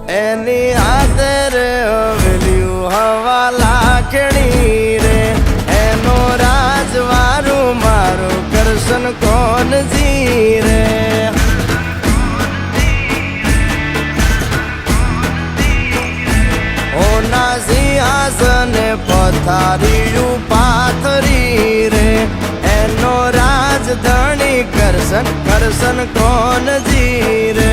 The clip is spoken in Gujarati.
એની હાથે રે હવેલ્યું હવા લાખણી રે એનો રાજવારું મારું કરશન કોણ જી રે ઓના સિંહાસને પથારીયું પાથરી રે એનો રાજધણી કરશન કરશન કોણ જી રે